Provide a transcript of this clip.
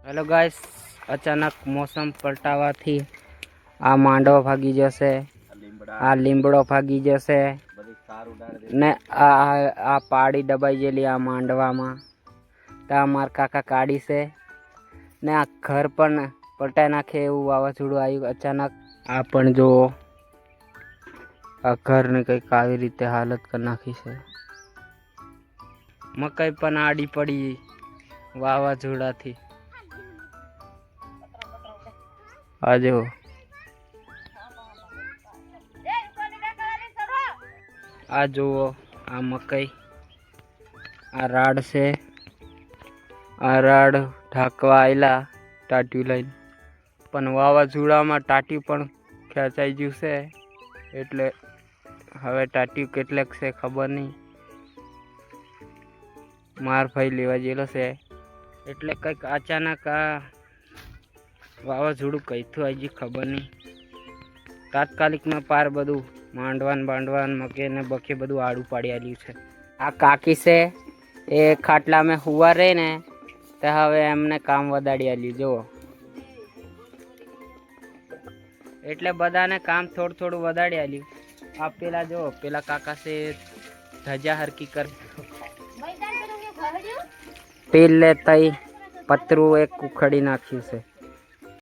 Hello guys, અચાનક મોસમ પલટાવાથી આ માંડવો ભાગી જશે, આ લીમડો ભાગી જશે ને આ પાડી દબાઈ ગયેલી આ માંડવામાં. તો મારા કાકા કાઢી છે ને આ ઘર પણ પલટાઈ નાખે એવું વાવાઝોડું આવ્યું અચાનક. આ પણ જુઓ, આ ઘરની કંઈક આવી રીતે હાલત કરી નાખી છે. મકાઈ પણ આડી પડી વાવાઝોડાથી. આ જો આ જુઓ, આ મકાઈ, આ રાડ છે. આ રાડ ઢાંકવા આવેલા ટાટિયું લઈને, પણ વાવાઝોડામાં ટાટિયું પણ ખેંચાઈ ગયું છે. એટલે હવે ટાટિયું કેટલેક છે ખબર નહીં. માર ભાઈ લેવા ગયેલો છે એટલે કંઈક અચાનક આ વાવાઝોડું કઈથી આવી ગયું ખબર નહીં. તાત્કાલિકમાં પાર બધું માંડવાન મકે ને બકે બધું આડું પાડી આલ્યું છે. આ કાકી છે એ ખાટલામાં હુવા રહે ને તો હવે એમને કામ વધારી આલ્યું જુઓ. એટલે બધાને કામ થોડું થોડું વધારી આલ્યું. આ પેલા જો પેલા કાકા છે ધજા હરકી કર પેલે તઈ પતરું એક ઉખડી નાખ્યું છે.